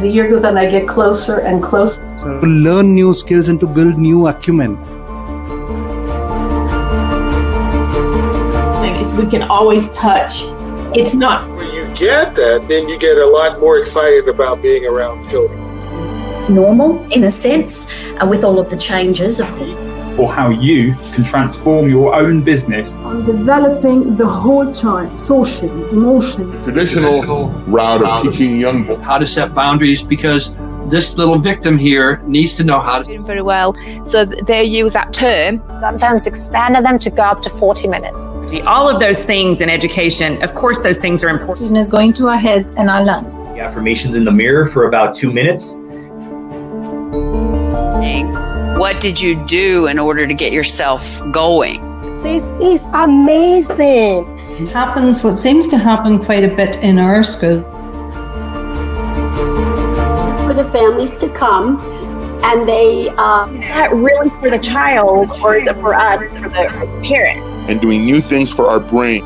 the year goes on, I get closer and closer. So to learn new skills and to build new acumen. We can always touch. It's not. When you get that, then you get a lot more excited about being around children. Normal, in a sense, with all of the changes, of course. Or how you can transform your own business. On developing the whole child, socially, emotionally. Traditional route of teaching young boys how to set boundaries, because this little victim here needs to know how to. Doing very well, so they use that term. Sometimes expanded them to go up to 40 minutes. All of those things in education, of course, those things are important. Student is going to our heads and our lungs. The affirmations in the mirror for about 2 minutes. What did you do in order to get yourself going? This is amazing. It happens, what seems to happen quite a bit in our school. For the families to come, and they is that really for the child, or is it for us, for the parent? and doing new things for our brain.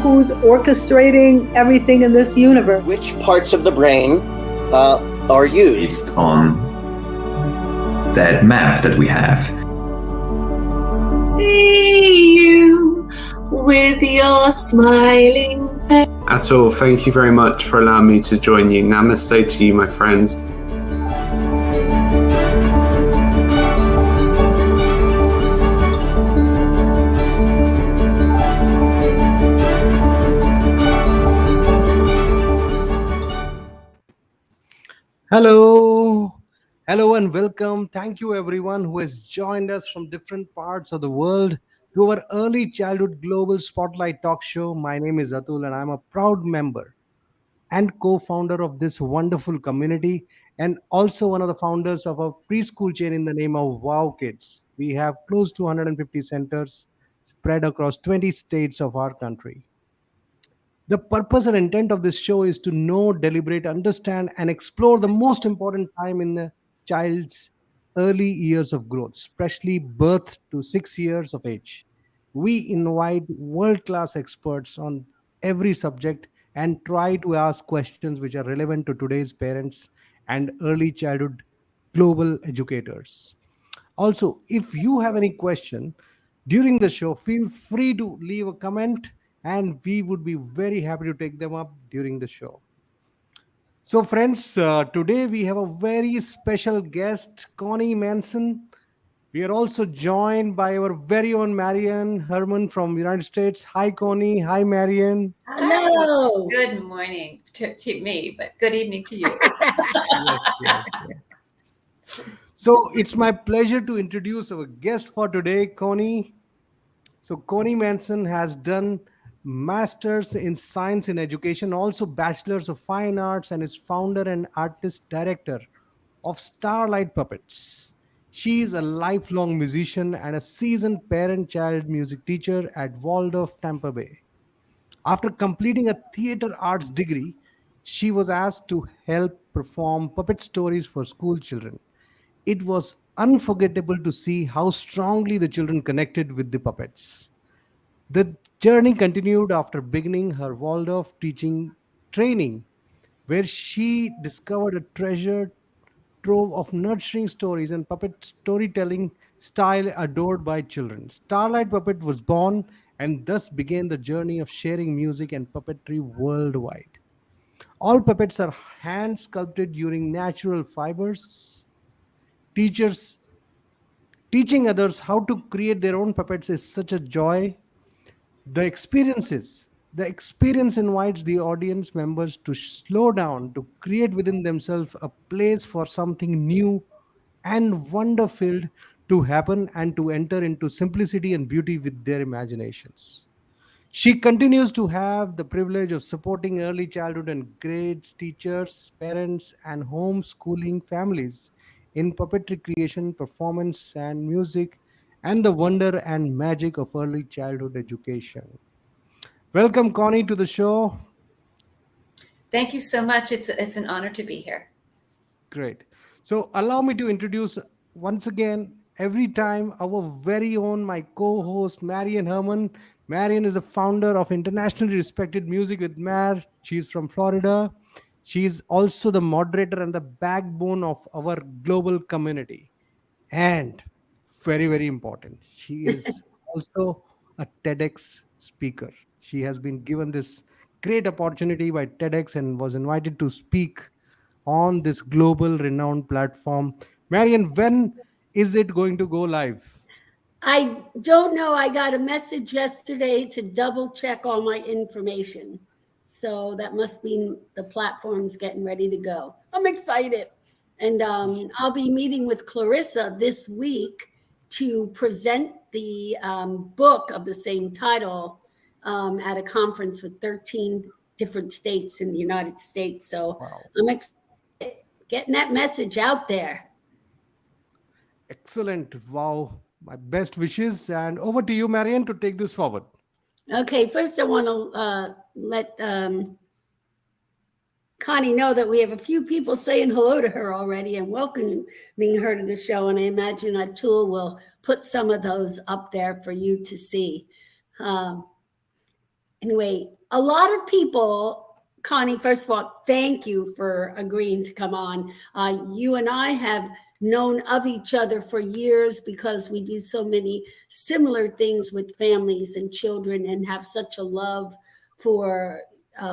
Who's orchestrating everything in this universe? Which parts of the brain are used? Based on that map that we have. See you with your smiling face. Atul, thank you very much for allowing me to join you. Namaste to you, my friends. Hello and welcome. Thank you everyone who has joined us from different parts of the world to our Early Childhood Global Spotlight Talk Show. My name is Atul and I'm a proud member and co-founder of this wonderful community, and also one of the founders of a preschool chain in the name of WOWkids. We have close to 150 centers spread across 20 states of our country. The purpose and intent of this show is to know, deliberate, understand, and explore the most important time in the child's early years of growth, especially birth to 6 years of age. We invite world-class experts on every subject and try to ask questions which are relevant to today's parents and early childhood global educators. Also, if you have any question during the show, feel free to leave a comment and we would be very happy to take them up during the show. So friends, today we have a very special guest, Connie Manson. We are also joined by our very own Marianne Herman from the United States. Hi, Connie. Hi, Marianne. Hello. Good morning to me, but good evening to you. Yes. So it's my pleasure to introduce our guest for today, Connie. So Connie Manson has done Masters in Science in Education, also Bachelors of Fine Arts, and is founder and artist director of Starlight Puppets. She is a lifelong musician and a seasoned parent-child music teacher at Waldorf, Tampa Bay. After completing a theater arts degree, she was asked to help perform puppet stories for school children. It was unforgettable to see how strongly the children connected with the puppets. The journey continued after beginning her Waldorf teaching training, where she discovered a treasure trove of nurturing stories and puppet storytelling style adored by children. Starlight Puppet was born and thus began the journey of sharing music and puppetry worldwide. All puppets are hand sculpted using natural fibers. Teaching others how to create their own puppets is such a joy. The experience invites the audience members to slow down, to create within themselves a place for something new and wonder-filled to happen and to enter into simplicity and beauty with their imaginations. She continues to have the privilege of supporting early childhood and grades teachers, parents, and homeschooling families in puppetry creation, performance, and music, and the wonder and magic of early childhood education. Welcome, Connie, to the show. Thank you so much. It's an honor to be here. Great. So allow me to introduce once again, every time, our very own, my co-host, Marianne Herman. Marian is a founder of internationally respected Music with Mar. She's from Florida. She's also the moderator and the backbone of our global community. And very, very important, she is also a TEDx speaker. She has been given this great opportunity by TEDx and was invited to speak on this global renowned platform. Marian, when is it going to go live? I don't know. I got a message yesterday to double check all my information. So that must mean the platform's getting ready to go. I'm excited. And I'll be meeting with Clarissa this week to present the book of the same title at a conference with 13 different states in the United States. So I'm excited getting that message out there. Excellent. Wow. My best wishes. And over to you, Marian, to take this forward. Okay, first I want to let Connie know that we have a few people saying hello to her already and welcoming her to the show. And I imagine Atul will put some of those up there for you to see. Anyway, a lot of people, Connie, first of all, thank you for agreeing to come on. You and I have known of each other for years because we do so many similar things with families and children and have such a love for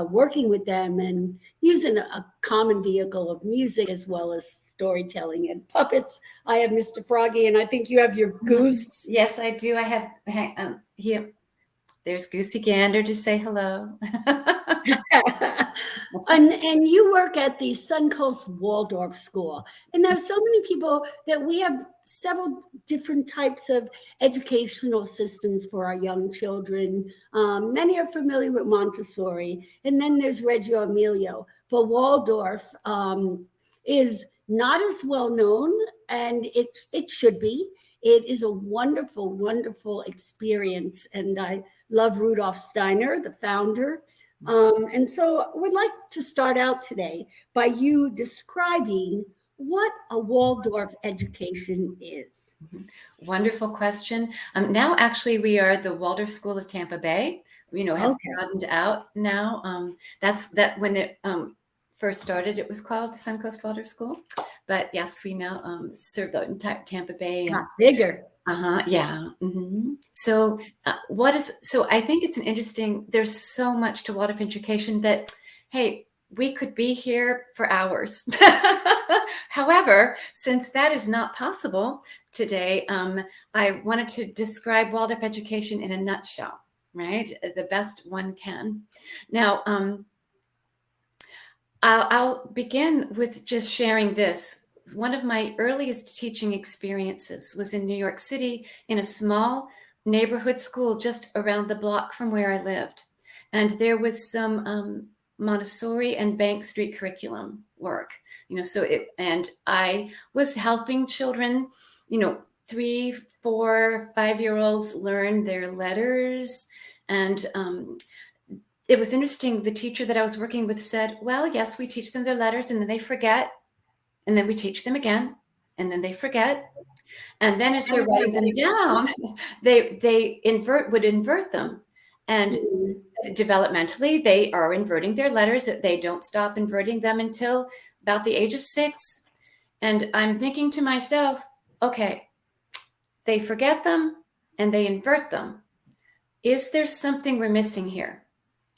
working with them and using a common vehicle of music as well as storytelling and puppets. I have Mr. Froggy, and I think you have your goose. Yes, I do. I have here. There's Goosey Gander to say hello. And you work at the Suncoast Waldorf School. And there's so many people that we have several different types of educational systems for our young children. Many are familiar with Montessori. And then there's Reggio Emilio. But Waldorf is not as well known, and it should be. It is a wonderful, wonderful experience. And I love Rudolf Steiner, the founder. And so I would like to start out today by you describing what a Waldorf education is. Wonderful question. Now, actually, we are the Waldorf School of Tampa Bay. Have broadened out now. That's when it first started. It was called the Suncoast Waldorf School. But yes, we now serve the entire Tampa Bay. Got bigger. Yeah. Mm-hmm. So I think it's an interesting, there's so much to Waldorf education that, hey, we could be here for hours. However, since that is not possible today, I wanted to describe Waldorf education in a nutshell, right? The best one can. Now, I'll begin with just sharing this. One of my earliest teaching experiences was in New York City in a small neighborhood school just around the block from where I lived. And there was some Montessori and Bank Street curriculum work, and I was helping children, 3, 4, 5-year-olds learn their letters. And it was interesting. The teacher that I was working with said, well, yes, we teach them their letters and then they forget. And then we teach them again, and then they forget. And then as they're writing them down, they would invert them. And developmentally, they are inverting their letters. They don't stop inverting them until about the age of 6. And I'm thinking to myself, okay, they forget them and they invert them. Is there something we're missing here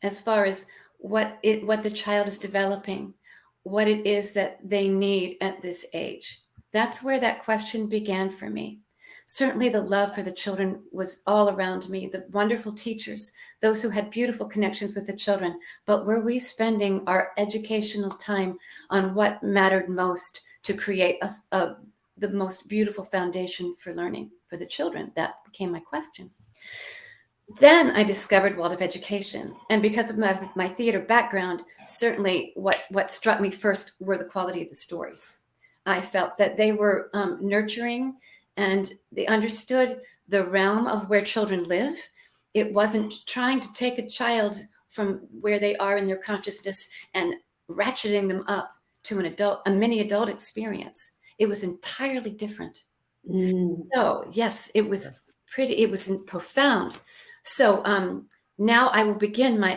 as far as what the child is developing? What it is that they need at this age? That's where that question began for me. Certainly the love for the children was all around me, the wonderful teachers, those who had beautiful connections with the children, but were we spending our educational time on what mattered most to create the most beautiful foundation for learning for the children? That became my question. Then I discovered Waldorf education. And because of my theater background, certainly what struck me first were the quality of the stories. I felt that they were nurturing and they understood the realm of where children live. It wasn't trying to take a child from where they are in their consciousness and ratcheting them up to a mini adult experience. It was entirely different. So yes, it was profound. So now I will begin my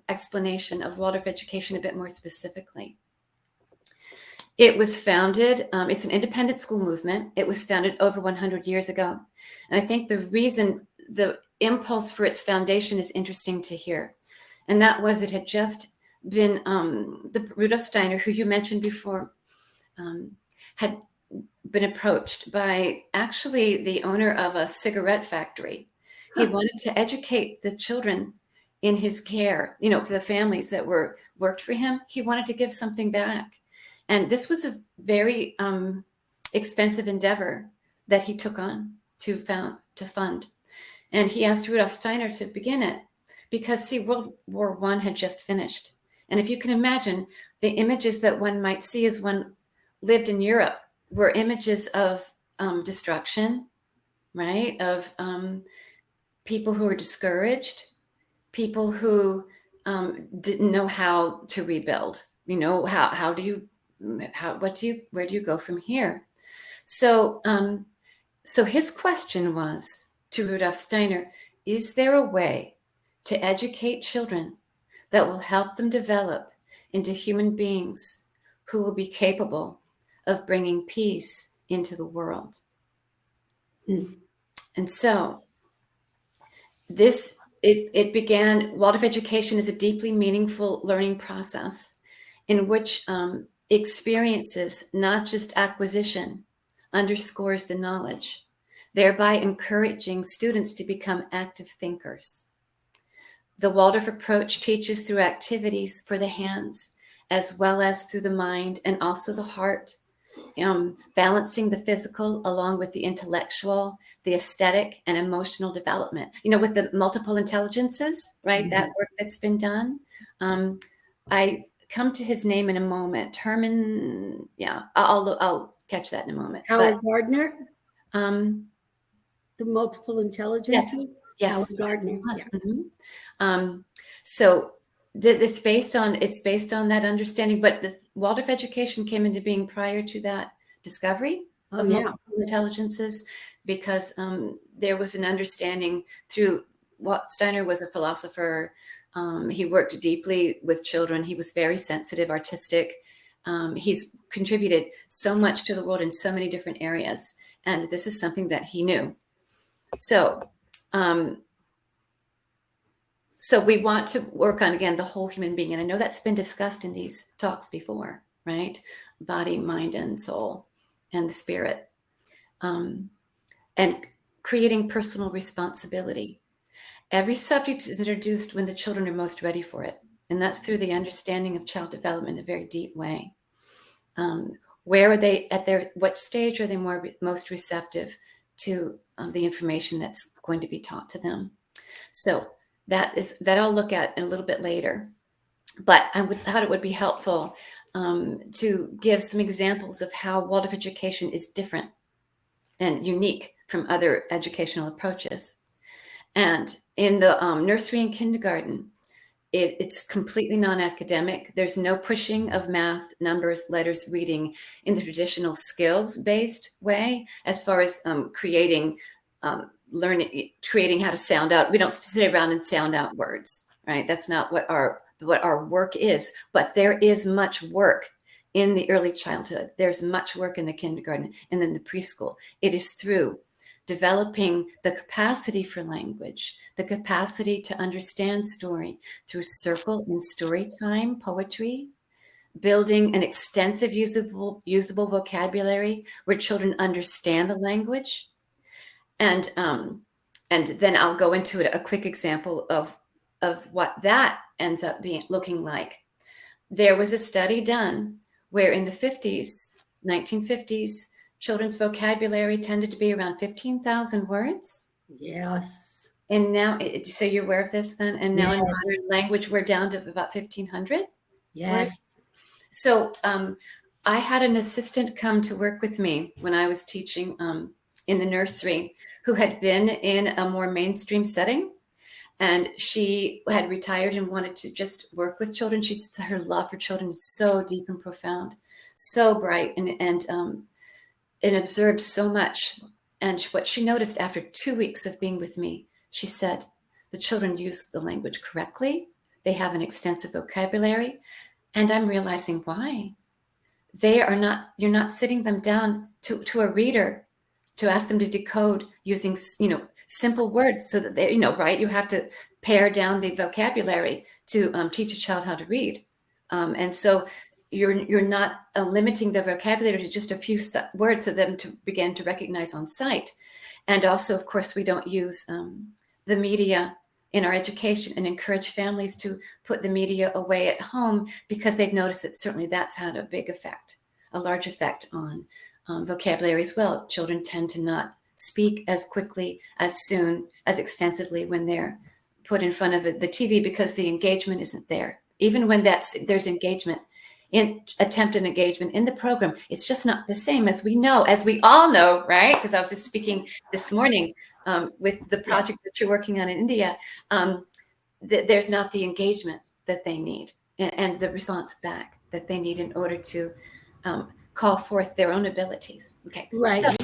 explanation of Waldorf Education a bit more specifically. It was founded, it's an independent school movement. It was founded over 100 years ago. And I think the impulse for its foundation is interesting to hear. And that was, it had just been, the Rudolf Steiner, who you mentioned before, had been approached by actually the owner of a cigarette factory. He wanted to educate the children in his care, you know, for the families that worked for him. He wanted to give something back. And this was a very expensive endeavor that he took on to fund. And he asked Rudolf Steiner to begin it because, see, World War I had just finished. And if you can imagine, the images that one might see as one lived in Europe were images of destruction, right? Of people who were discouraged, people who didn't know how to rebuild. You know, where do you go from here? So his question was to Rudolf Steiner, is there a way to educate children that will help them develop into human beings who will be capable of bringing peace into the world? And so it began, Waldorf Education is a deeply meaningful learning process in which experiences, not just acquisition, underscores the knowledge, thereby encouraging students to become active thinkers. The Waldorf approach teaches through activities for the hands, as well as through the mind and also the heart, balancing the physical along with the intellectual, the aesthetic and emotional development. You know, with the multiple intelligences, right? That work that's been done. I come to his name in a moment. Herman, yeah, I'll catch that in a moment. Howard Gardner? The multiple intelligence? Yes. Howard Gardner. Yeah. So it's based on that understanding, but the Waldorf Education came into being prior to that discovery of multiple intelligences, because there was an understanding through what Steiner was a philosopher. He worked deeply with children. He was very sensitive, artistic. He's contributed so much to the world in so many different areas. And this is something that he knew. So we want to work on, again, the whole human being. And I know that's been discussed in these talks before, right? Body, mind, and soul, and the spirit. And creating personal responsibility. Every subject is introduced when the children are most ready for it. And that's through the understanding of child development in a very deep way. Where are they what stage are they most receptive to the information that's going to be taught to them? So that I'll look at a little bit later. But I thought it would be helpful to give some examples of how Waldorf Education is different and unique from other educational approaches. And in the nursery and kindergarten, it's completely non-academic. There's no pushing of math, numbers, letters, reading in the traditional skills-based way, as far as creating how to sound out. We don't sit around and sound out words, right? That's not what our work is. But there is much work in the early childhood. There's much work in the kindergarten and then the preschool. It is through developing the capacity for language, the capacity to understand story through circle and story time, poetry, building an extensive usable vocabulary where children understand the language. And then I'll go into a quick example of what that ends up looking like. There was a study done where in the 1950s, children's vocabulary tended to be around 15,000 words. Yes. And now, so you're aware of this then? And now in modern language, we're down to about 1,500. Yes. Words. So I had an assistant come to work with me when I was teaching in the nursery, who had been in a more mainstream setting. And she had retired and wanted to just work with children. Her love for children is so deep and profound, so bright, and observed so much. And what she noticed after 2 weeks of being with me, She said, the children use the language correctly. They have an extensive vocabulary. And I'm realizing why. You're not sitting them down to a reader to ask them to decode using, simple words so that they, right? You have to pare down the vocabulary to teach a child how to read. And so you're not limiting the vocabulary to just a few words for them to begin to recognize on sight. And also, of course, we don't use the media in our education and encourage families to put the media away at home because they've noticed that certainly that's had a large effect on vocabulary as well. Children tend to not speak as quickly, as soon, as extensively when they're put in front of the TV because the engagement isn't there. Even when there's engagement, attempted engagement in the program, it's just not the same as we all know, right? Because I was just speaking this morning with the project that you're working on in India, there's not the engagement that they need and the response back that they need in order to call forth their own abilities. Okay, right. So,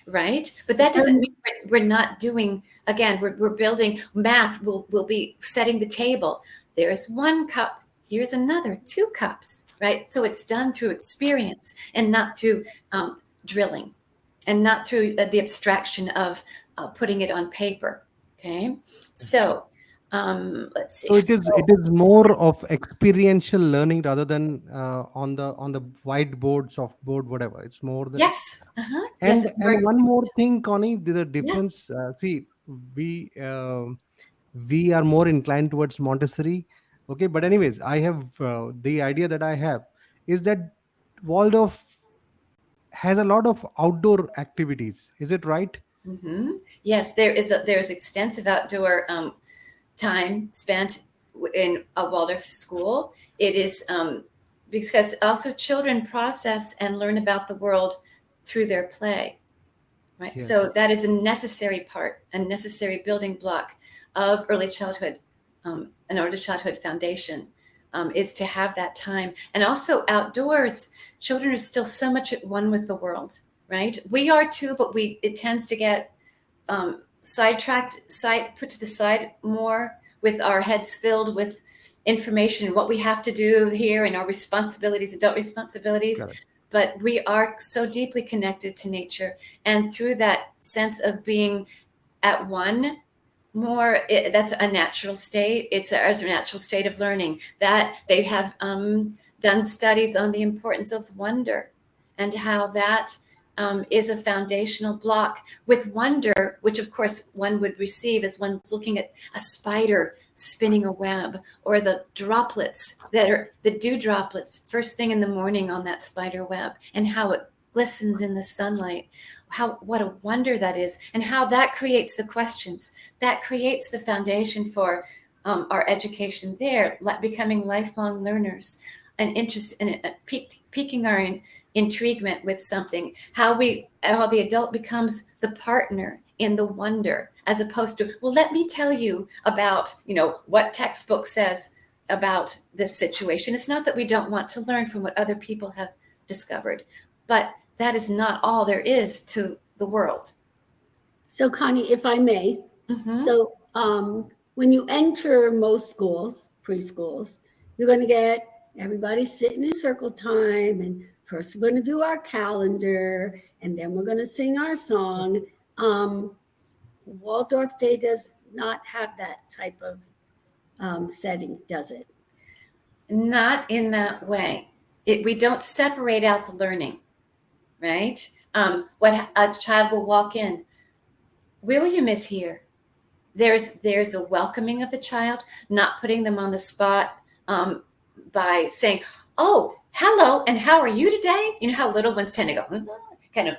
right? But that doesn't mean we're not doing, again, we're building math. We'll be setting the table. There's 1 cup. Here's another 2 cups, right? So it's done through experience and not through drilling and not through the abstraction of putting it on paper. Okay. So let's see. So it is more of experiential learning rather than on the whiteboard, softboard, whatever. It's more than yes. And, yes, and one more thing, Connie, the difference. Yes. See, we are more inclined towards Montessori. Okay, but anyways, I have the idea that I have is that Waldorf has a lot of outdoor activities. Is it right? Mm-hmm. Yes, there's extensive outdoor time spent in a Waldorf school. It is because also children process and learn about the world through their play, right? Yes. So that is a necessary part, a necessary building block of early childhood, an early childhood foundation is to have that time. And also outdoors, children are still so much at one with the world, right? We are too, but it tends to get sidetracked, put to the side more with our heads filled with information, what we have to do here and our responsibilities, adult responsibilities. But we are so deeply connected to nature. And through that sense of being at one more, that's a natural state. It's a natural state of learning that they have done studies on the importance of wonder and how that is a foundational block. With wonder, which of course one would receive as one's looking at a spider spinning a web, or the droplets that are the dew droplets first thing in the morning on that spider web, and how it glistens in the sunlight. What a wonder that is, and how that creates the questions, that creates the foundation for our education there, becoming lifelong learners, an interest in piquing our intriguement with something, how the adult becomes the partner in the wonder, as opposed to, well, let me tell you about, what textbook says about this situation. It's not that we don't want to learn from what other people have discovered, but that is not all there is to the world. So Connie, if I may, so when you enter most schools, preschools, you're going to get everybody sitting in circle time, and first we're going to do our calendar, and then we're going to sing our song. Waldorf Day does not have that type of setting, does it? Not in that way. We don't separate out the learning, right? What a child will walk in, William is here. There's a welcoming of the child, not putting them on the spot by saying, oh, hello, and how are you today? You know how little ones tend to go, kind of,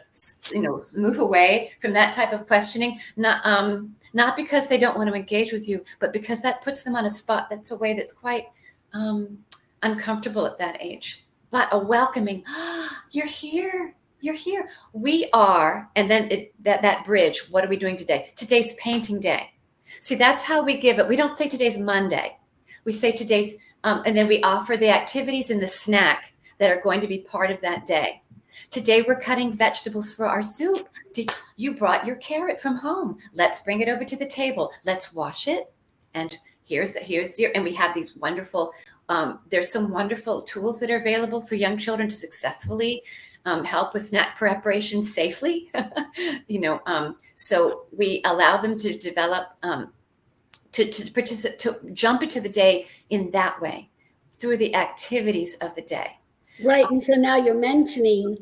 move away from that type of questioning, not because they don't want to engage with you, but because that puts them on a spot that's a way that's quite uncomfortable at that age. But a welcoming, you're here. You're here. We are, and then that bridge, what are we doing today? Today's painting day. See, that's how we give it. We don't say today's Monday. We say today's, and then we offer the activities and the snack that are going to be part of that day. Today we're cutting vegetables for our soup. You brought your carrot from home. Let's bring it over to the table. Let's wash it. And here's your, and we have these wonderful, there's some wonderful tools that are available for young children to successfully help with snack preparation safely. So we allow them to develop, to participate, to jump into the day in that way through the activities of the day. Right. And so now you're mentioning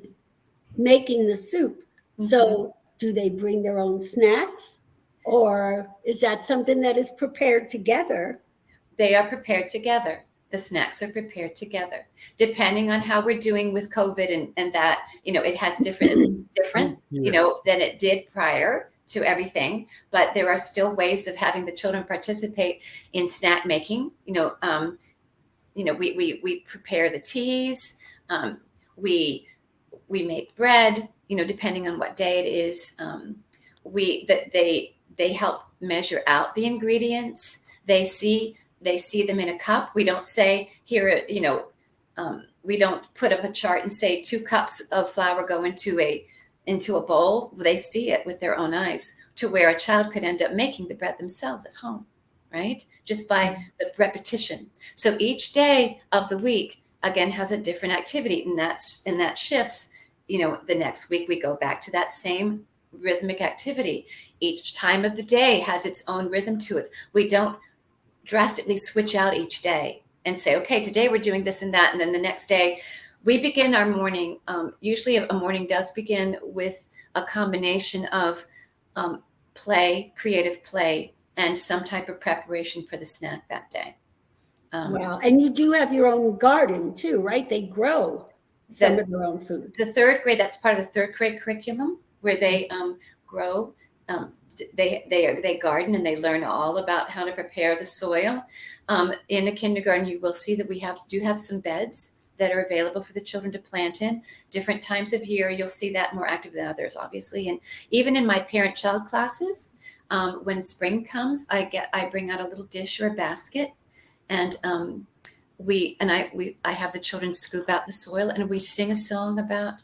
making the soup. So do they bring their own snacks, or is that something that is prepared together? They are prepared together. The snacks are prepared together, depending on how we're doing with COVID and that, it has different, than it did prior to everything. But there are still ways of having the children participate in snack making. We prepare the teas. We make bread, depending on what day it is. They help measure out the ingredients. They see them in a cup. We don't say here, we don't put up a chart and say 2 cups of flour go into a bowl. They see it with their own eyes, to where a child could end up making the bread themselves at home, right? Just by the repetition. So each day of the week, again, has a different activity, and that shifts. The next week we go back to that same rhythmic activity. Each time of the day has its own rhythm to it. We don't drastically switch out each day and say, okay, today we're doing this and that, and then the next day we begin our morning. Usually a morning does begin with a combination of creative play, and some type of preparation for the snack that day. Wow. And you do have your own garden too, right? They grow some of their own food. The 3rd grade, that's part of the 3rd grade curriculum, where they grow. They garden, and they learn all about how to prepare the soil. In a kindergarten, you will see that we do have some beds that are available for the children to plant in. Different times of year, you'll see that more active than others, obviously. And even in my parent-child classes, when spring comes, I bring out a little dish or a basket, and I have the children scoop out the soil, and we sing a song about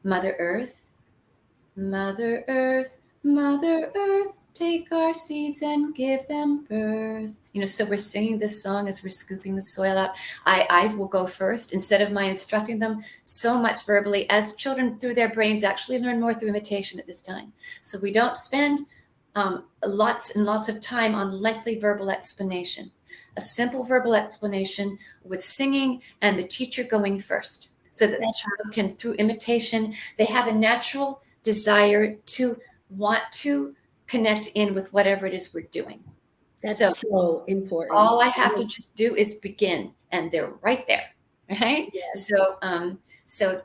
Mother Earth. Mother Earth, Mother Earth, take our seeds and give them birth. So we're singing this song as we're scooping the soil out. I will go first, instead of my instructing them so much verbally, as children through their brains actually learn more through imitation at this time. So we don't spend lots and lots of time on lengthy verbal explanation. A simple verbal explanation with singing and the teacher going first, so that the child can, through imitation, they have a natural desire to want to connect in with whatever it is we're doing. That's so important. All I have to just do is begin, and they're right there, right? Yes. So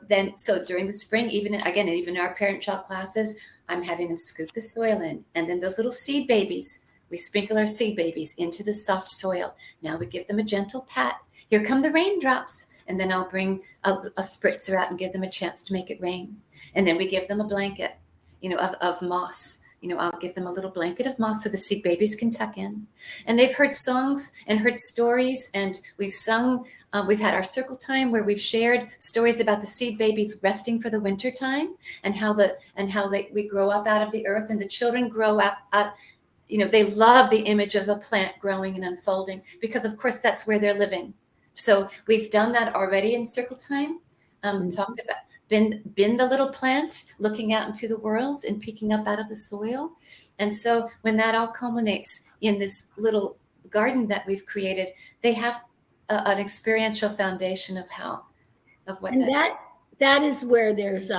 during the spring, even in our parent-child classes, I'm having them scoop the soil in, and then those little seed babies, we sprinkle our seed babies into the soft soil. Now we give them a gentle pat. Here come the raindrops, and then I'll bring a spritzer out and give them a chance to make it rain. And then we give them a blanket, of moss. I'll give them a little blanket of moss so the seed babies can tuck in. And they've heard songs and heard stories, and we've sung. We've had our circle time where we've shared stories about the seed babies resting for the winter time, and how we grow up out of the earth, and the children grow up. They love the image of a plant growing and unfolding, because of course that's where they're living. So we've done that already in circle time. Talked about. Been the little plant looking out into the world and peeking up out of the soil. And so when that all culminates in this little garden that we've created, they have an experiential foundation of what. And that is where there's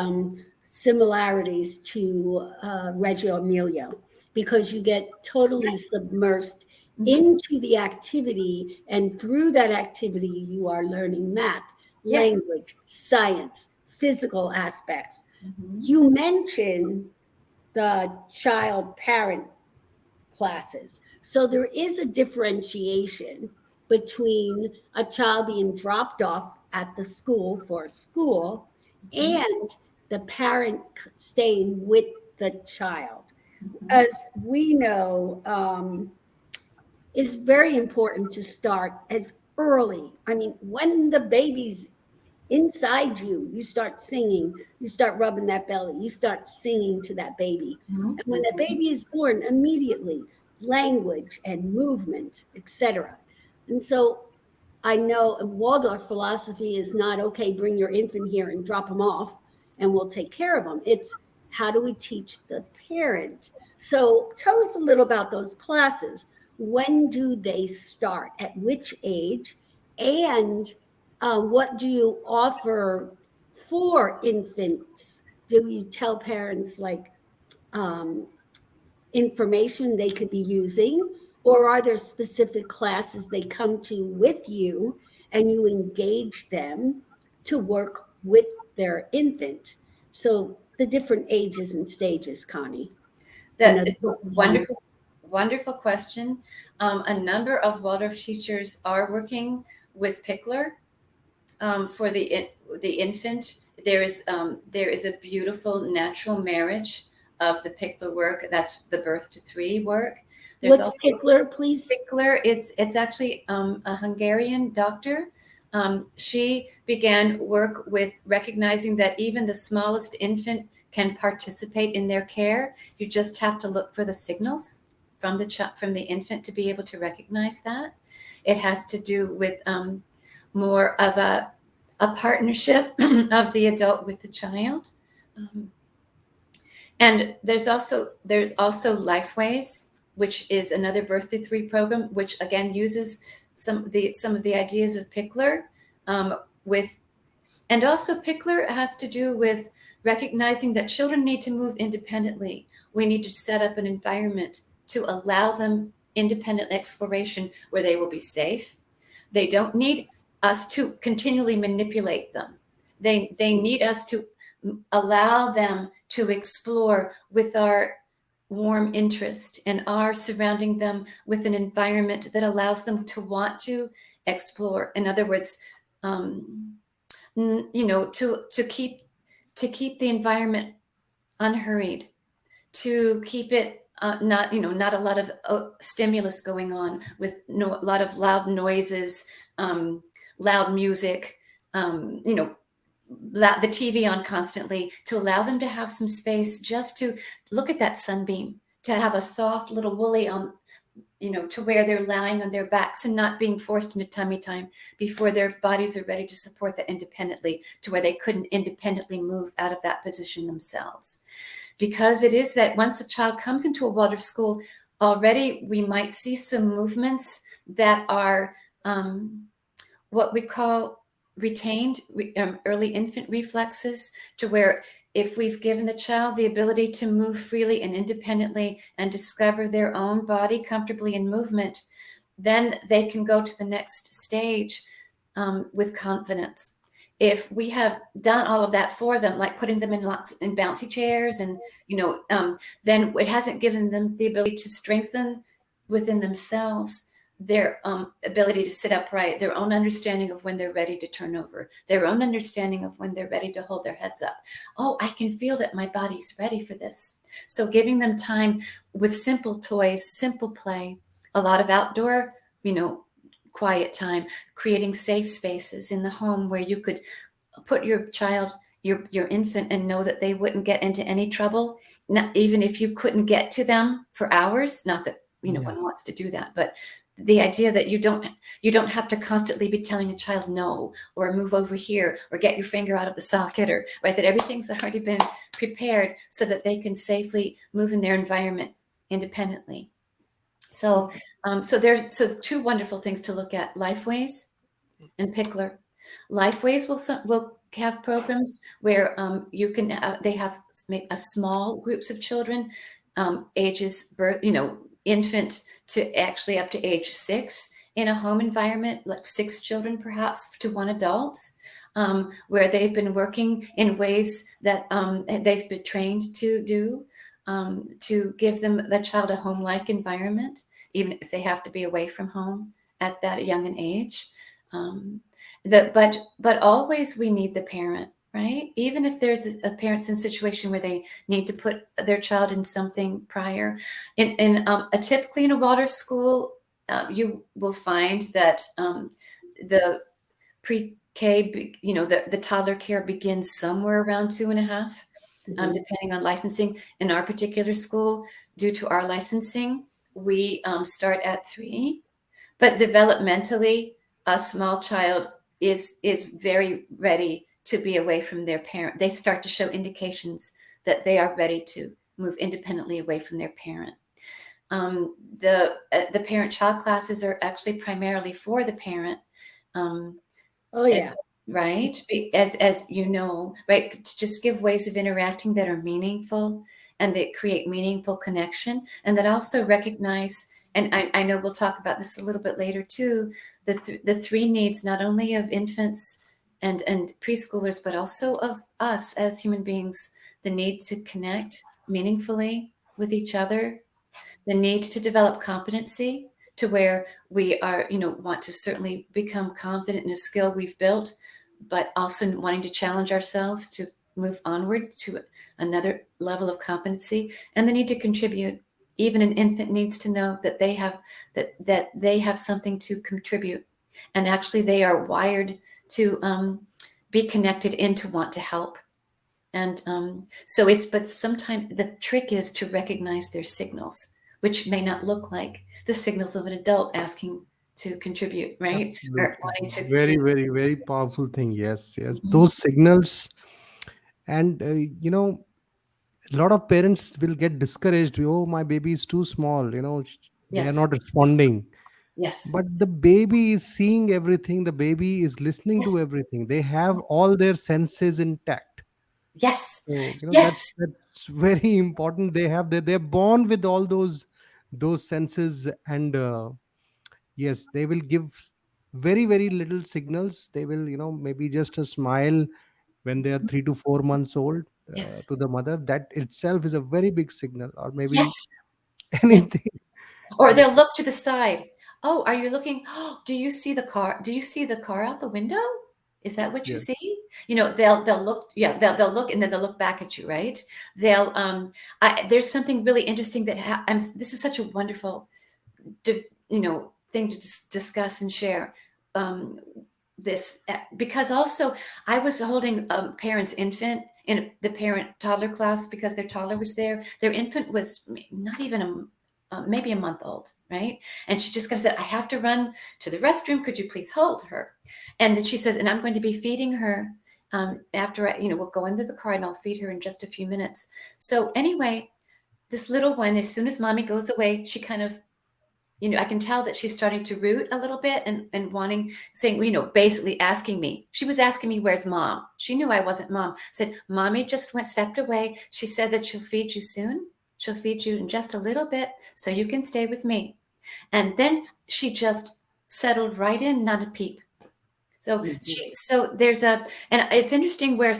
similarities to Reggio Emilio, because you get totally submersed into the activity, and through that activity you are learning math, language, science, physical aspects. You mentioned the child-parent classes. So there is a differentiation between a child being dropped off at the school for school and the parent staying with the child. As we know, it's very important to start as early. I mean, when the baby's inside you. You start singing, you start rubbing that belly, you start singing to that baby. And when that baby is born, immediately language and movement, etc. And so I know Waldorf philosophy is not, okay, bring your infant here and drop them off and we'll take care of them. It's how do we teach the parent? So tell us a little about those classes. When do they start? At which age? And what do you offer for infants? Do you tell parents like information they could be using? Or are there specific classes they come to with you and you engage them to work with their infant? So the different ages and stages, Connie. That's a wonderful question. A number of Waldorf teachers are working with Pickler for the infant. There is a beautiful natural marriage of the Pickler work. That's the birth to 3 work. There's What's Pickler, please? Pickler, it's actually a Hungarian doctor. She began work with recognizing that even the smallest infant can participate in their care. You just have to look for the signals from the infant to be able to recognize that. It has to do with more of a partnership of the adult with the child. And there's also Lifeways, which is another birth to 3 program, which again uses some of the ideas of Pickler and also Pickler has to do with recognizing that children need to move independently. We need to set up an environment to allow them independent exploration where they will be safe. They don't need us to continually manipulate them. They need us to allow them to explore with our warm interest and are surrounding them with an environment that allows them to want to explore. In other words, to keep the environment unhurried, to keep it not a lot of stimulus going on with a lot of loud noises, loud music, the TV on constantly, to allow them to have some space just to look at that sunbeam, to have a soft little woolly on, to where they're lying on their backs and not being forced into tummy time before their bodies are ready to support that independently, to where they couldn't independently move out of that position themselves. Because it is that once a child comes into a Waldorf school, already we might see some movements that are what we call retained early infant reflexes, to where if we've given the child the ability to move freely and independently and discover their own body comfortably in movement, then they can go to the next stage with confidence. If we have done all of that for them, like putting them in bouncy chairs and, then it hasn't given them the ability to strengthen within themselves their ability to sit upright, their own understanding of when they're ready to turn over, their own understanding of when they're ready to hold their heads up. Oh, I can feel that my body's ready for this. So giving them time with simple toys, simple play, a lot of outdoor, quiet time, creating safe spaces in the home where you could put your child, your infant, and know that they wouldn't get into any trouble, not even if you couldn't get to them for hours. Not that one wants to do that, but the idea that you don't have to constantly be telling a child no, or move over here, or get your finger out of the socket, or right, that everything's already been prepared so that they can safely move in their environment independently. So there's 2 wonderful things to look at: Lifeways and Pickler. Lifeways will have programs where you can they have a small groups of children, ages birth, infant to actually up to age 6 in a home environment, like 6 children perhaps to 1 adult, where they've been working in ways that they've been trained to do, to give the child a home-like environment, even if they have to be away from home at that young an age. But always we need the parent, right? Even if there's a parent's in a situation where they need to put their child in something prior. Typically in a Waldorf school, you will find that the pre-K the toddler care begins somewhere around 2.5, depending on licensing. In our particular school, due to our licensing, we start at 3. But developmentally, a small child is very ready to be away from their parent. They start to show indications that they are ready to move independently away from their parent. The parent-child classes are actually primarily for the parent. Right? As you know, right? To just give ways of interacting that are meaningful and that create meaningful connection, and that also recognize, and I know we'll talk about this a little bit later too, the 3 needs, not only of infants and preschoolers, but also of us as human beings: the need to connect meaningfully with each other, the need to develop competency to where we are, want to certainly become confident in a skill we've built, but also wanting to challenge ourselves to move onward to another level of competency, and the need to contribute. Even an infant needs to know that they have something to contribute, and actually they are wired to be connected and to want to help. And but sometimes the trick is to recognize their signals, which may not look like the signals of an adult asking to contribute, right? Absolutely. Or wanting to Very, very, very powerful thing. Yes. Those signals, and a lot of parents will get discouraged. Oh, my baby is too small. They are not responding. Yes. But the baby is seeing everything. The baby is listening to everything. They have all their senses intact. Yes. So Yes. that's very important. They're born with all those senses, and yes, they will give very, very little signals. They will maybe just a smile when they are 3 to 4 months old to the mother. That itself is a very big signal. Or maybe anything. Or they'll look to the side. Oh, are you looking? Oh, do you see the car? Do you see the car out the window? Is that what you see? They'll look. Yeah, they'll look, and then they'll look back at you, right? They'll. There's something really interesting that this is such a wonderful, thing to discuss and share. This because also I was holding a parent's infant in the parent toddler class because their toddler was there. Their infant was not even maybe a month old, right? And she just kind of said, I have to run to the restroom. Could you please hold her? And then she says, and I'm going to be feeding her after we'll go into the car and I'll feed her in just a few minutes. So anyway, this little one, as soon as mommy goes away, she kind of, I can tell that she's starting to root a little bit and wanting, saying, basically asking me. She was asking me, where's mom? She knew I wasn't mom. Said, mommy just stepped away. She said that she'll feed you soon. She'll feed you in just a little bit so you can stay with me. And then she just settled right in, not a peep. So there's and it's interesting where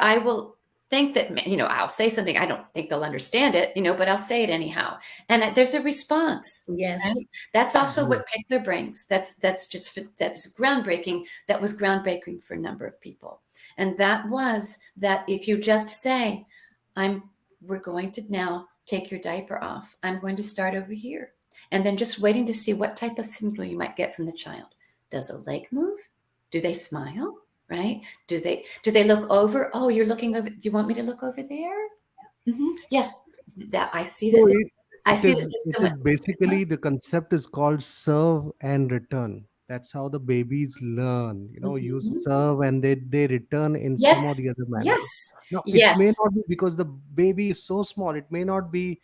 I will think that, I'll say something, I don't think they'll understand it, but I'll say it anyhow. And there's a response. Yes. Right? That's also what picked their brains. That's groundbreaking. That was groundbreaking for a number of people. And that was that if you just say, we're going to now take your diaper off. I'm going to start over here. And then just waiting to see what type of signal you might get from the child. Does a leg move? Do they smile? Right? Do they look over? Oh, you're looking over. Do you want me to look over there? Mm-hmm. Yes. That I see that. Basically, the concept is called serve and return. That's how the babies learn. You serve and they return in some or the other manner. Yes. Now, it may not be because the baby is so small. It may not be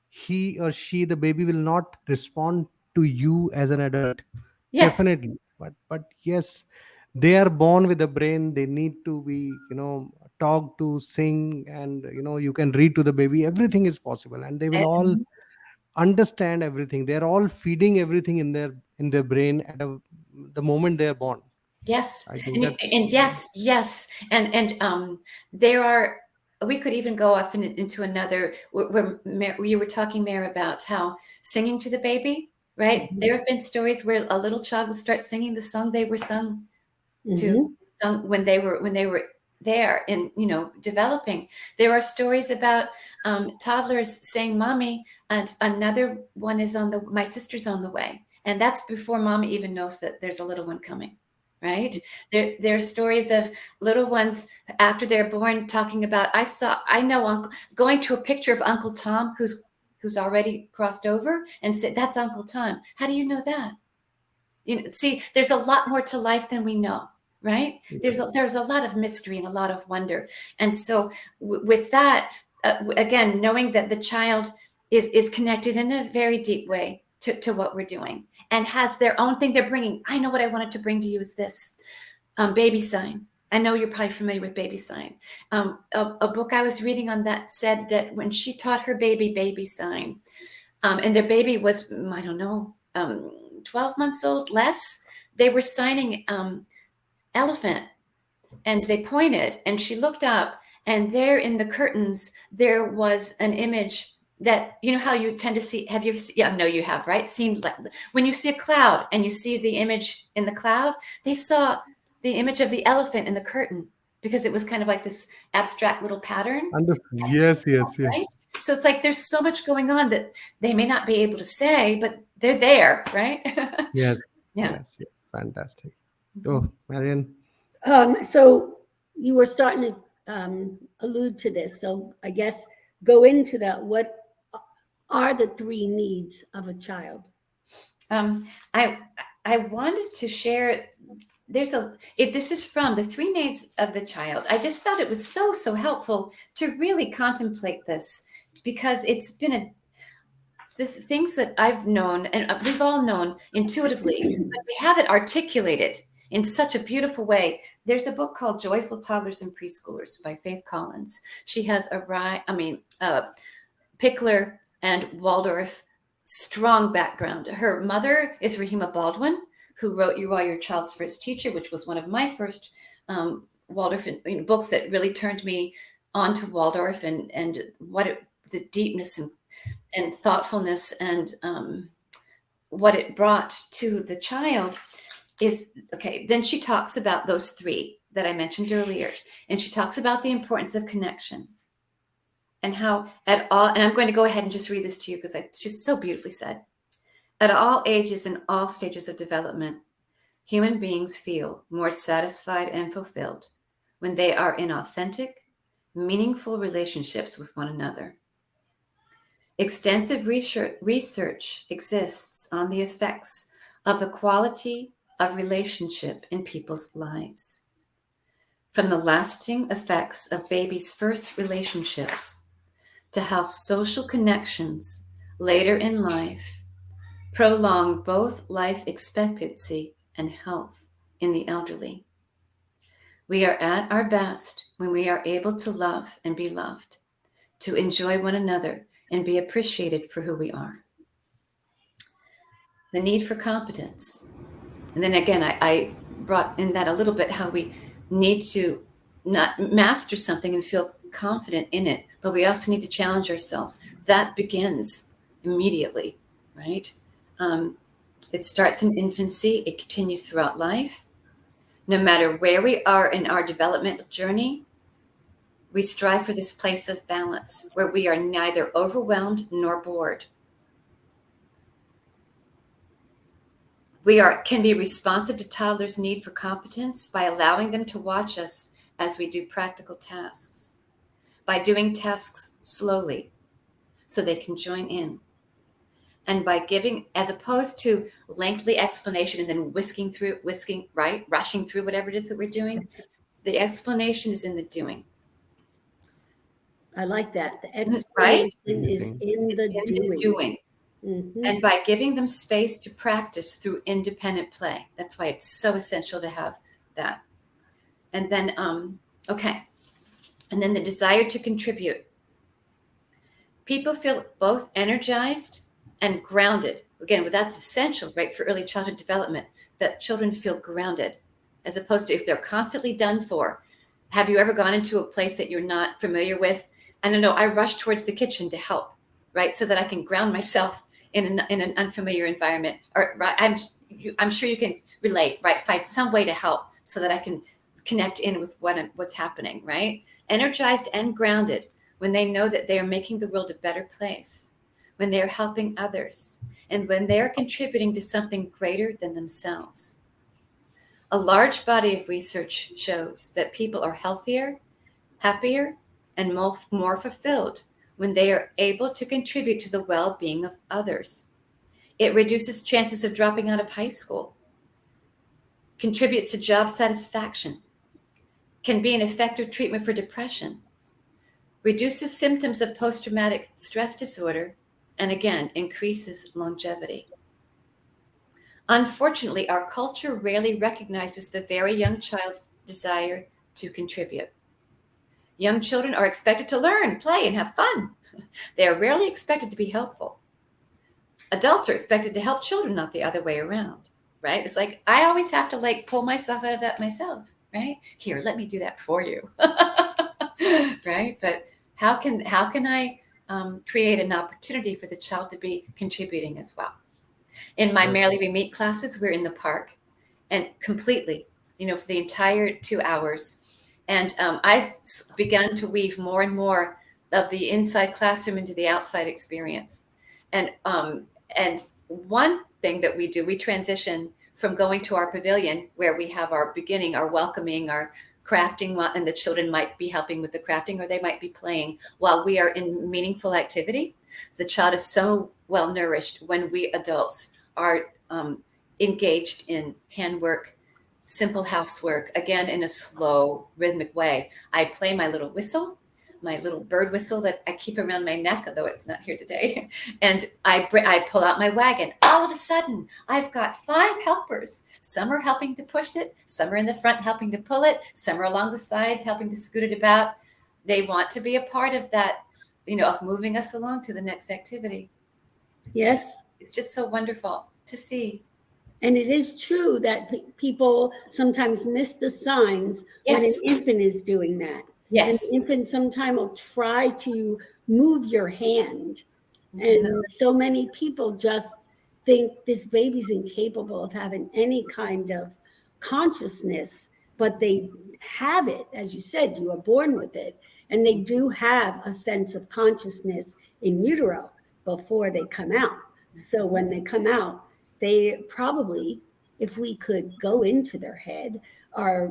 he or she. The baby will not respond to you as an adult. Yes. Definitely. But yes, they are born with a brain. They need to be, talk to, sing, and you can read to the baby. Everything is possible, and they will all understand everything. They're all feeding everything in their brain at the moment they are born. Yes. I think and yes. And there are, we could even go off into another where you were talking, Mayor, about how singing to the baby, right? Mm-hmm. There have been stories where a little child will start singing the song they were sung to when they were there in developing. There are stories about toddlers saying, mommy, and another one is my sister's on the way. And that's before mommy even knows that there's a little one coming. right? There are stories of little ones after they're born talking about, I know Uncle, going to a picture of Uncle Tom who's already crossed over and said, that's Uncle Tom. How do you know that? See, there's a lot more to life than we know, right? There's a lot of mystery and a lot of wonder. And so with that, again, knowing that the child is connected in a very deep way to what we're doing and has their own thing they're bringing. I know what I wanted to bring to you is this baby sign. I know you're probably familiar with baby sign. A book I was reading on that said that when she taught her baby sign, and their baby was, I don't know, 12 months old, less, they were signing elephant, and they pointed, and she looked up, and there in the curtains, there was an image that, you know how you tend to see, have you ever seen, yeah, no, you have, right? Seen like when you see a cloud and you see the image in the cloud, they saw the image of the elephant in the curtain because it was kind of like this abstract little pattern. Yes. Right? So it's like there's so much going on that they may not be able to say, but they're there, right? Yes. Yeah. Yes. Fantastic. Oh, Marian. So you were starting to allude to this. So I guess go into that. What are the 3 needs of a child? I wanted to share. This is from the 3 needs of the child. I just felt it was so helpful to really contemplate this because it's been things that I've known and we've all known intuitively, but we have it articulated in such a beautiful way. There's a book called Joyful Toddlers and Preschoolers by Faith Collins. She has Pickler and Waldorf strong background. Her mother is Rahima Baldwin, who wrote You Are Your Child's First Teacher, which was one of my first Waldorf books that really turned me on to Waldorf and the deepness and thoughtfulness and what it brought to the child is, okay, then she talks about those 3 that I mentioned earlier. And she talks about the importance of connection and how and I'm going to go ahead and just read this to you because it's just so beautifully said. At all ages and all stages of development, human beings feel more satisfied and fulfilled when they are in authentic, meaningful relationships with one another. Extensive research exists on the effects of the quality of relationship in people's lives. From the lasting effects of babies' first relationships to how social connections later in life prolong both life expectancy and health in the elderly. We are at our best when we are able to love and be loved, to enjoy one another and be appreciated for who we are. The need for competence. And then again, I brought in that a little bit, how we need to not master something and feel confident in it, but we also need to challenge ourselves. That begins immediately, right? It starts in infancy. It continues throughout life. No matter where we are in our developmental journey, we strive for this place of balance where we are neither overwhelmed nor bored. We can be responsive to toddlers' need for competence by allowing them to watch us as we do practical tasks, by doing tasks slowly so they can join in, and by giving, as opposed to lengthy explanation and then rushing through whatever it is that we're doing, the explanation is in the doing. I like that. The explanation is in the doing. Mm-hmm. And by giving them space to practice through independent play. That's why it's so essential to have that. And then, and then the desire to contribute. People feel both energized and grounded. Again, well, that's essential, right, for early childhood development, that children feel grounded, as opposed to if they're constantly done for. Have you ever gone into a place that you're not familiar with? I don't know, I rush towards the kitchen to help, right, so that I can ground myself in an unfamiliar environment. Or right, I'm sure you can relate, right? Find some way to help so that I can connect in with what's happening, right? Energized and grounded when they know that they are making the world a better place, when they are helping others, and when they are contributing to something greater than themselves. A large body of research shows that people are healthier, happier, and more fulfilled when they are able to contribute to the well-being of others. It reduces chances of dropping out of high school, contributes to job satisfaction, can be an effective treatment for depression, reduces symptoms of post-traumatic stress disorder, and again, increases longevity. Unfortunately, our culture rarely recognizes the very young child's desire to contribute. Young children are expected to learn, play, and have fun. They are rarely expected to be helpful. Adults are expected to help children, not the other way around, right? It's like, I always have to like pull myself out of that myself, right? Here, let me do that for you, right? But how can I create an opportunity for the child to be contributing as well? In my Merrily We Meet classes, we're in the park and completely, for the entire 2 hours. And I've begun to weave more and more of the inside classroom into the outside experience. And one thing that we do, we transition from going to our pavilion where we have our beginning, our welcoming, our crafting, and the children might be helping with the crafting or they might be playing while we are in meaningful activity. The child is so well nourished when we adults are engaged in handwork, simple housework, again, in a slow, rhythmic way. I play my little whistle, my little bird whistle that I keep around my neck, although it's not here today. And I pull out my wagon. All of a sudden, I've got 5 helpers. Some are helping to push it. Some are in the front helping to pull it. Some are along the sides helping to scoot it about. They want to be a part of that, of moving us along to the next activity. Yes. It's just so wonderful to see. And it is true that people sometimes miss the signs when an infant is doing that. Yes. An infant sometimes will try to move your hand. And so many people just think this baby's incapable of having any kind of consciousness, but they have it. As you said, you are born with it. And they do have a sense of consciousness in utero before they come out. So when they come out, they probably, if we could go into their head, are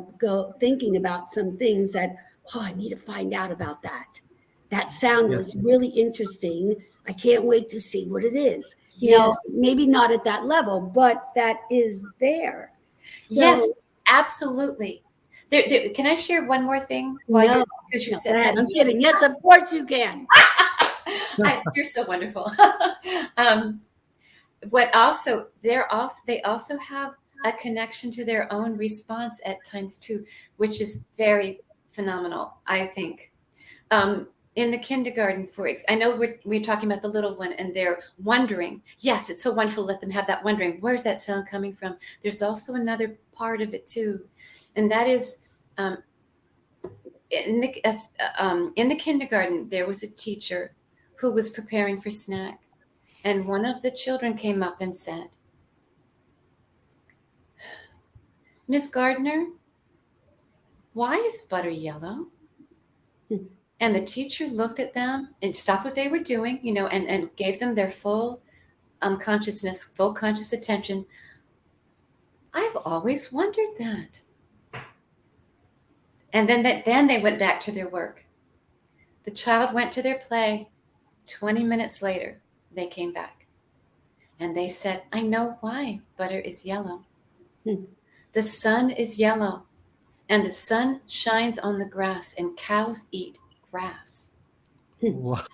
thinking about some things that, I need to find out about that. That sound was really interesting. I can't wait to see what it is. You know, maybe not at that level, but that is there. So, yes, absolutely. Can I share one more thing? Because you said that. I'm kidding. Yes, of course you can. You're so wonderful. They also have a connection to their own response at times too, which is very phenomenal, I think. In the kindergarten, I know we're talking about the little one and they're wondering. Yes, it's so wonderful to let them have that wondering. Where's that sound coming from? There's also another part of it too. And that is in the kindergarten, there was a teacher who was preparing for snack. And one of the children came up and said, Miss Gardner, why is butter yellow? And the teacher looked at them and stopped what they were doing, and gave them their full consciousness, full conscious attention. I've always wondered that. And then they went back to their work. The child went to their play. 20 minutes later, they came back. And they said, I know why butter is yellow. The sun is yellow. And the sun shines on the grass, and cows eat grass. Wow.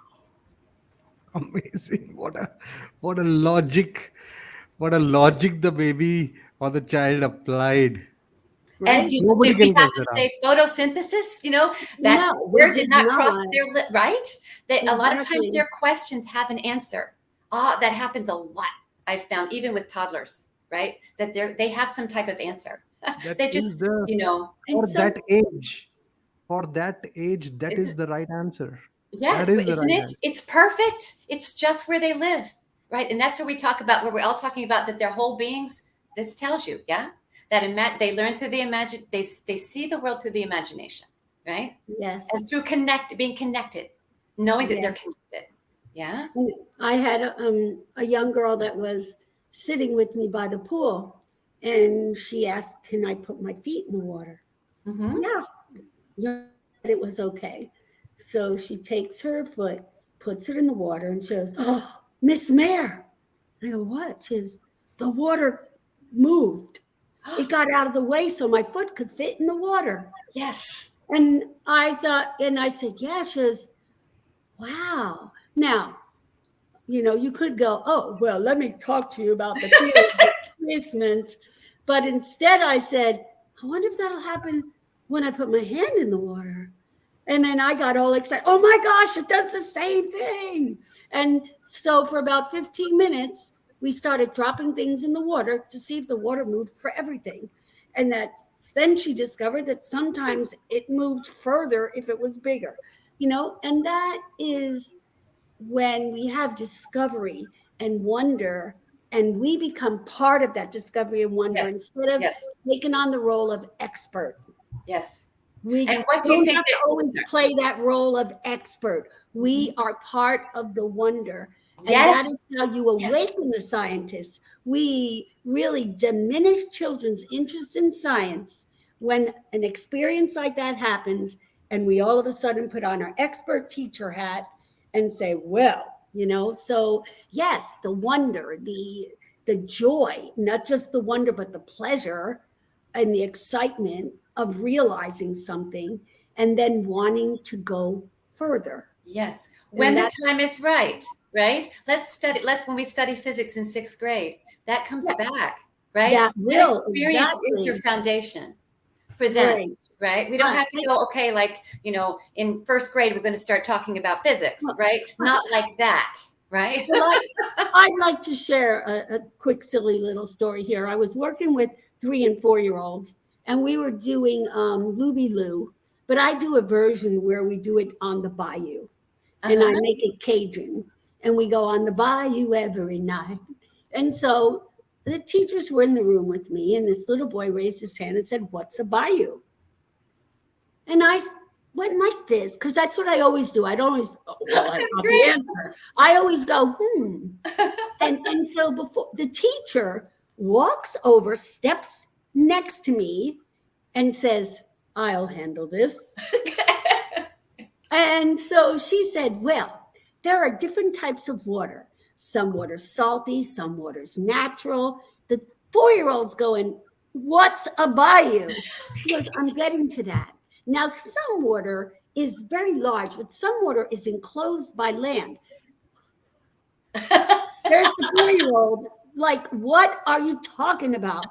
Amazing. What a logic the baby or the child applied. Right? And did we have to say photosynthesis? That word did not cross their lips, right? That a lot of times their questions have an answer. That happens a lot, I've found, even with toddlers, right? That they have some type of answer. They just, For that age, that is the right answer. Yeah, isn't it? It's perfect. It's just where they live, right? And that's where we talk about, where we're all talking about that their whole beings, this tells you, that they learn through the they see the world through the imagination, right? Yes. And through being connected, knowing that they're connected. Yeah. I had a young girl that was sitting with me by the pool, And she asked, can I put my feet in the water? Yeah, it was okay. So she takes her foot, puts it in the water, and she goes, oh, Miss Mare. I go, what? She goes, the water moved. It got out of the way so my foot could fit in the water. Yes. And I said, yeah. She goes, wow. Now, you could go, oh, well, let me talk to you about the fear of displacement. But instead I said, I wonder if that'll happen when I put my hand in the water. And then I got all excited. Oh my gosh, it does the same thing. And so for about 15 minutes, we started dropping things in the water to see if the water moved for everything. And then she discovered that sometimes it moved further if it was bigger, and that is when we have discovery and wonder, and we become part of that discovery and wonder instead of taking on the role of expert. Yes. And what do you think have to always play that role of expert? We are part of the wonder. And that is how you awaken the scientist. We really diminish children's interest in science when an experience like that happens, and we all of a sudden put on our expert teacher hat and say, well, so yes, the wonder, the joy, not just the wonder, but the pleasure and the excitement of realizing something and then wanting to go further. Yes. When the time is right? When we study physics in 6th grade, that comes back, right? That experience is your foundation for them, right? We don't have to go, okay, in 1st grade, we're going to start talking about physics, right? Not like that, right? Well, I'd like to share a quick, silly little story here. I was working with 3- and 4-year-olds, and we were doing Looby Loo, but I do a version where we do it on the bayou, and I make it Cajun, and we go on the bayou every night. And so the teachers were in the room with me, and this little boy raised his hand and said, what's a bayou? And I went like this, because that's what I always do. I don't always, I got the answer. I always go, and so before the teacher walks over, steps next to me and says, I'll handle this. And so she said, well, there are different types of water. Some water's salty, some water's natural. The 4-year-old's going, what's a bayou? She goes, I'm getting to that. Now, some water is very large, but some water is enclosed by land. There's the 4-year-old, like, what are you talking about?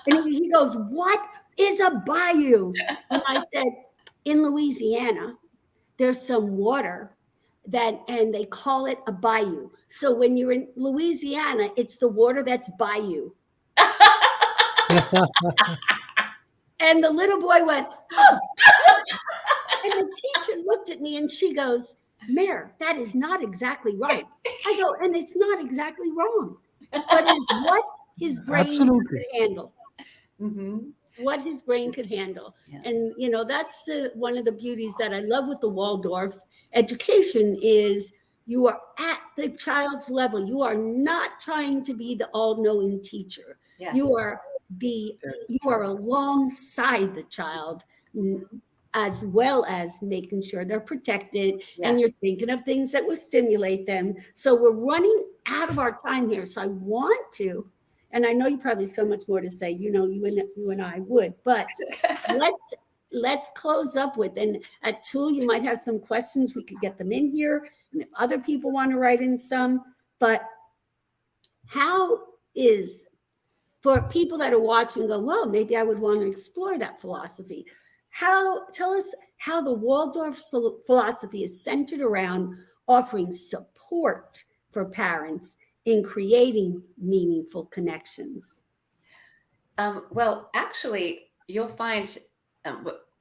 And he goes, what is a bayou? And I said, in Louisiana, there's some water and they call it a bayou. So when you're in Louisiana, it's the water that's bayou. And the little boy went, oh. And the teacher looked at me and she goes, Mare, that is not exactly right. I go, and it's not exactly wrong, but it's what his brain could handle. What his brain could handle. Yeah. And, that's one of the beauties that I love with the Waldorf education is you are at the child's level. You are not trying to be the all-knowing teacher. Yes. You are alongside the child, as well as making sure they're protected. Yes. And you're thinking of things that will stimulate them. So we're running out of our time here. So I want to, and I know you probably have so much more to say, you and I would, but let's close up with, and at Tool, you might have some questions. We could get them in here. And if other people want to write in some, but how is, for people that are watching go, well, maybe I would want to explore that philosophy. Tell us how the Waldorf philosophy is centered around offering support for parents in creating meaningful connections. Well, actually, you'll find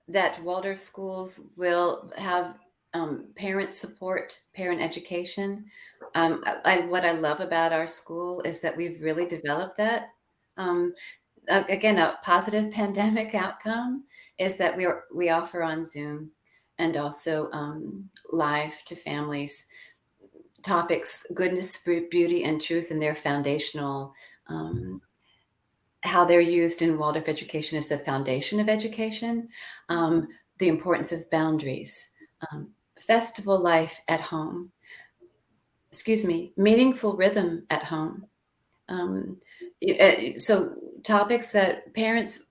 that Waldorf schools will have parent support, parent education. What I love about our school is that we've really developed that. Again, a positive pandemic outcome is that we offer on Zoom and also live to families topics, goodness, beauty, and truth, and their foundational how they're used in Waldorf education as the foundation of education, the importance of boundaries, festival life at home, meaningful rhythm at home. So topics that parents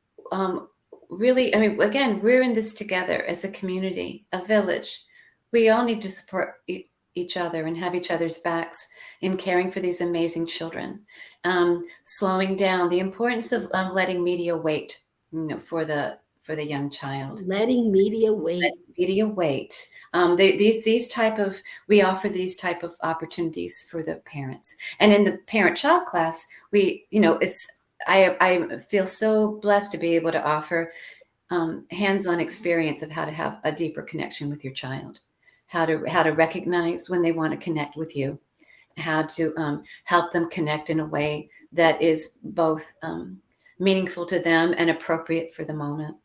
really, I mean, again, we're in this together as a community, a village. We all need to support each other and have each other's backs in caring for these amazing children. Slowing down, the importance of letting media wait, for the young child. Letting media wait. We offer these type of opportunities for the parents. And in the parent-child class, I feel so blessed to be able to offer hands-on experience of how to have a deeper connection with your child, how to recognize when they want to connect with you, how to help them connect in a way that is both meaningful to them and appropriate for the moment.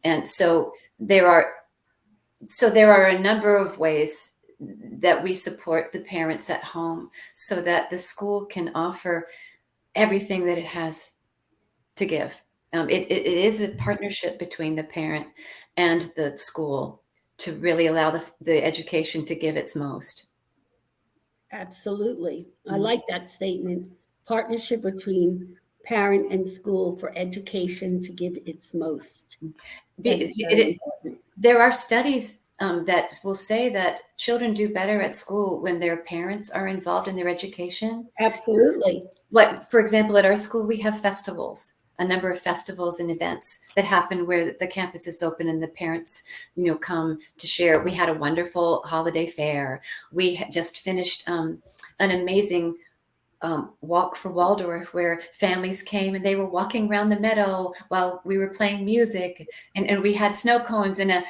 And so there are a number of ways that we support the parents at home so that the school can offer everything that it has to give. It is a partnership between the parent and the school to really allow the education to give its most. Absolutely. I like that statement. Partnership between parent and school for education to give its most. There are studies that will say that children do better at school when their parents are involved in their education. Absolutely. For example, at our school, we have festivals, a number of festivals and events that happen where the campus is open and the parents, come to share. We had a wonderful holiday fair. We just finished an amazing walk for Waldorf where families came and they were walking around the meadow while we were playing music, and we had snow cones and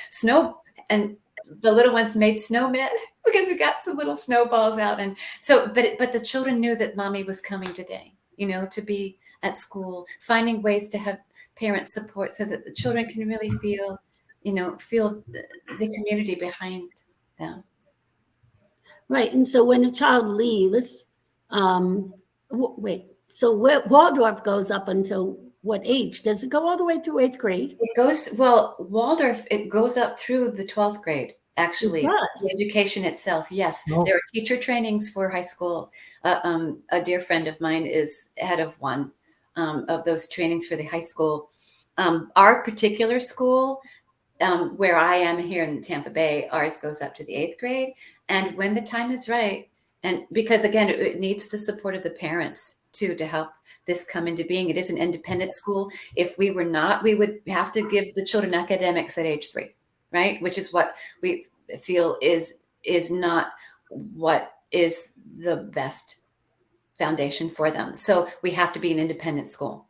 and the little ones made snowmen because we got some little snowballs out. And so, but the children knew that mommy was coming today, to be at school, finding ways to have parent support so that the children can really feel the community behind them. Right. And so when a child leaves, so Waldorf goes up until what age? Does it go all the way through 8th grade? Waldorf, it goes up through the 12th grade, actually. The education itself, yes. No. There are teacher trainings for high school. A dear friend of mine is head of one of those trainings for the high school. Our particular school, where I am here in Tampa Bay, ours goes up to the 8th grade. And when the time is right, and because again, it needs the support of the parents too to help this come into being. It is an independent school. If we were not, we would have to give the children academics at age 3, right? Which is what we feel is not what is the best foundation for them. So we have to be an independent school.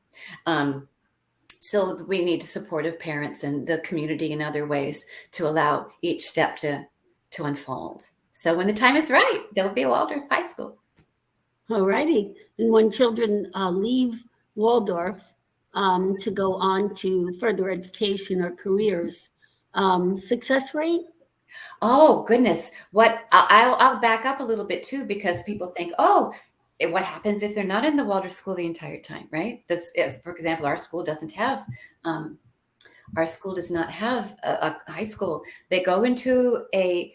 So we need supportive parents and the community in other ways to allow each step to unfold. So when the time is right, there'll be a Waldorf High School. All righty. And when children leave Waldorf to go on to further education or careers, success rate? Oh, goodness. I'll back up a little bit too, because people think, what happens if they're not in the Waldorf school the entire time, right? For example, our school doesn't have, our school does not have a high school. They go into a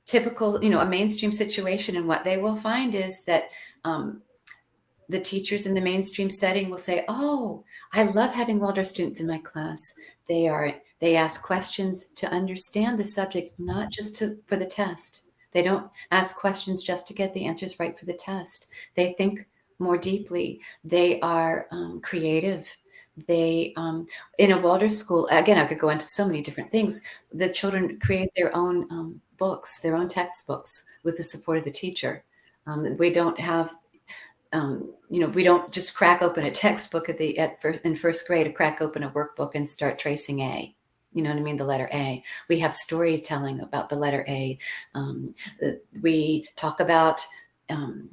typical, a mainstream situation, and what they will find is that the teachers in the mainstream setting will say, I love having Waldorf students in my class. They ask questions to understand the subject, not just for the test. They don't ask questions just to get the answers right for the test. They think more deeply. They are creative. They, in a Waldorf school, again, I could go into so many different things. The children create their own books, their own textbooks with the support of the teacher. We don't have, we don't just crack open a textbook in first grade, crack open a workbook and start tracing A. You know what I mean? The letter A. We have storytelling about the letter A. We talk about the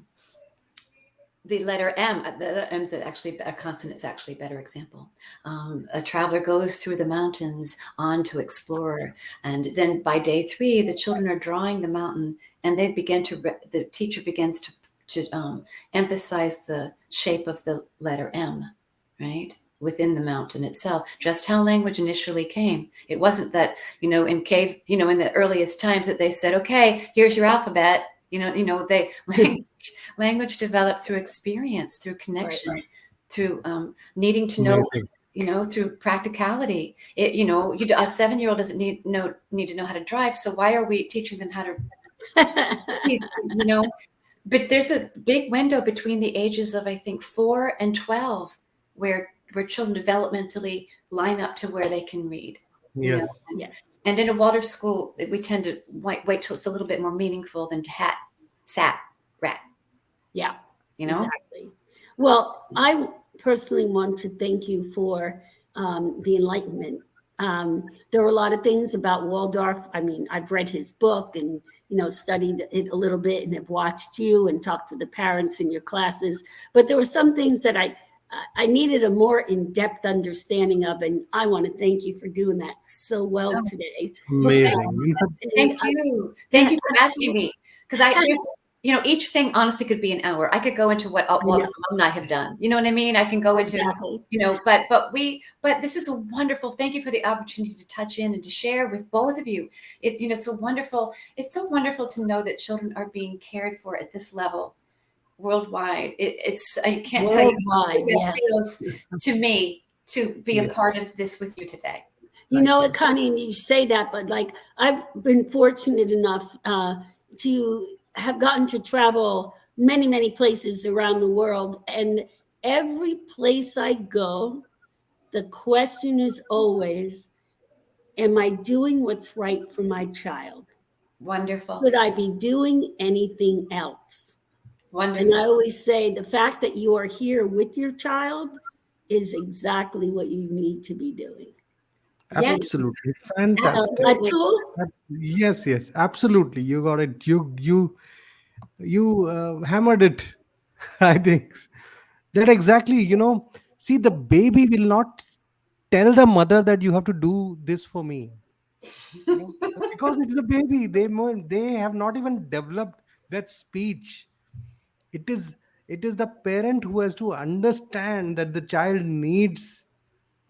letter M. The letter M is actually a consonant. Is actually a better example. A traveler goes through the mountains on to explore, and then by day 3, the children are drawing the mountain, and they begin to. The teacher begins emphasize the shape of the letter M, right? Within the mountain itself, just how language initially came. It wasn't that, in the earliest times that they said, okay, here's your alphabet. Language developed through experience, through connection, right. Through needing to know, through practicality. A 7-year-old doesn't need to know how to drive. So why are we teaching them how to, But there's a big window between the ages of, I think, 4 and 12, where children developmentally line up to where they can read. Yes. Yes. And in a Waldorf school, we tend to wait till it's a little bit more meaningful than hat, sat, rat. Yeah. Exactly. Well, I personally want to thank you for the enlightenment. There were a lot of things about Waldorf. I mean, I've read his book and studied it a little bit and have watched you and talked to the parents in your classes. But there were some things that I needed a more in-depth understanding of, and I want to thank you for doing that so well today. Amazing. Thank you. Thank you for asking me, because each thing honestly could be an hour. I could go into what alumni have done. You know what I mean? I can go into, but this is a wonderful, thank you for the opportunity to touch in and to share with both of you. It's so wonderful. It's so wonderful to know that children are being cared for at this level worldwide. I can't tell you how it feels to me to be a part of this with you today. Connie, you say that, but I've been fortunate enough to have gotten to travel many, many places around the world. And every place I go, the question is always, am I doing what's right for my child? Wonderful. Should I be doing anything else? Wonderful. And I always say the fact that you are here with your child is exactly what you need to be doing. Absolutely. Fantastic. A tool? Yes, absolutely. You got it. You hammered it. I think that exactly, see, the baby will not tell the mother that you have to do this for me. Because it's the baby. They have not even developed that speech. It is the parent who has to understand that the child needs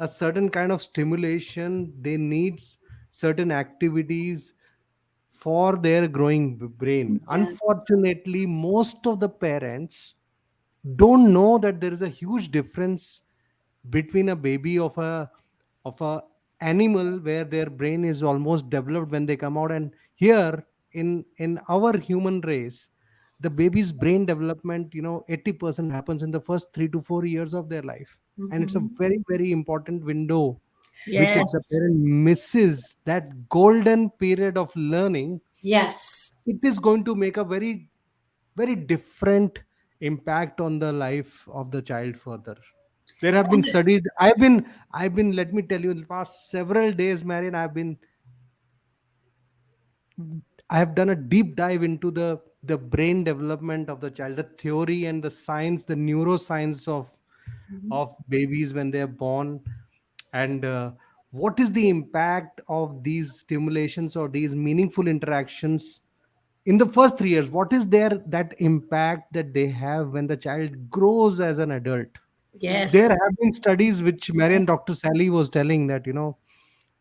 a certain kind of stimulation. They needs certain activities for their growing brain. Unfortunately, most of the parents don't know that there is a huge difference between a baby of a animal where their brain is almost developed when they come out, and here in our human race, the baby's brain development 80% happens in the first 3 to 4 years of their life. And it's a very, very important window. Which if the parent misses that golden period of learning, it is going to make a very, very different impact on the life of the child further. There have been studies. I've been, let me tell you, in the past several days, Marian, I have done a deep dive into the brain development of the child, the theory and the science, the neuroscience of babies when they are born, and what is the impact of these stimulations or these meaningful interactions in the first 3 years. What is that impact that they have when the child grows as an adult? There have been studies which Marian, Dr. Sally was telling that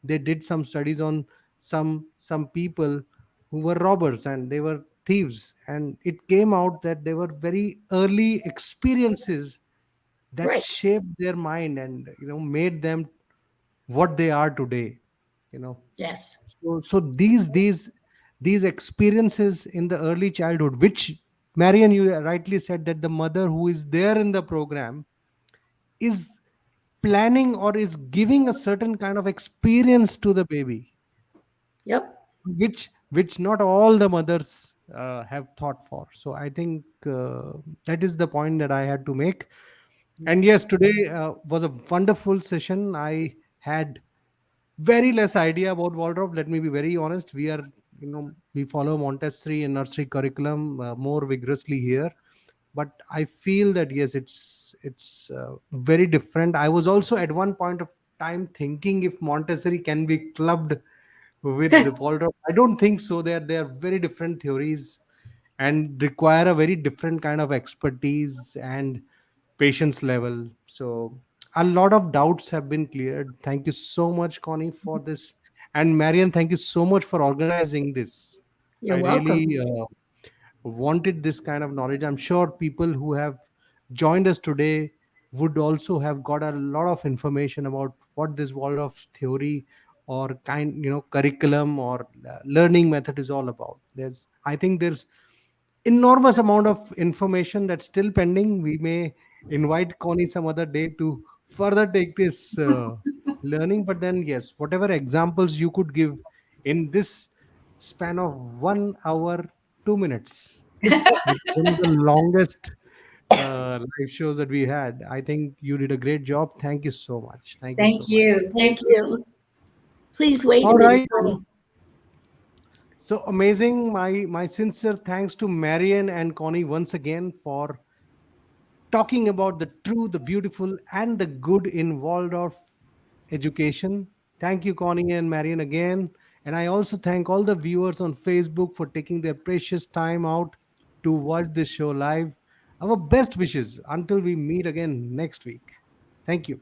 they did some studies on some people who were robbers and they were thieves, and it came out that they were very early experiences that shaped their mind and made them what they are today. So these experiences in the early childhood, which Marian, you rightly said that the mother who is there in the program is planning or is giving a certain kind of experience to the baby. Which not all the mothers have thought for. So I think that is the point that I had to make. And yes, today was a wonderful session. I had very less idea about Waldorf. Let me be very honest. We are, we follow Montessori and nursery curriculum more vigorously here. But I feel that yes, it's very different. I was also at one point of time thinking if Montessori can be clubbed with the Waldorf. I don't think so. They are very different theories, and require a very different kind of expertise and patience level. So a lot of doubts have been cleared. Thank you so much, Connie, for this. And Marian, thank you so much for organizing this. You're I welcome. really wanted this kind of knowledge. I'm sure people who have joined us today would also have got a lot of information about what this world of theory or curriculum or learning method is all about. I think there's enormous amount of information that's still pending. We may invite Connie some other day to further take this learning. But then, yes, whatever examples you could give in this span of 1 hour, 2 minutes, which is one of the longest live shows that we had. I think you did a great job. Thank you so much. Thank you so Thank much. you. Thank you. Please wait a All minute. right. So amazing. My sincere thanks to Marian and Connie once again for talking about the true, the beautiful, and the good in Waldorf education. Thank you, Connie and Marian, again. And I also thank all the viewers on Facebook for taking their precious time out to watch this show live. Our best wishes until we meet again next week. Thank you.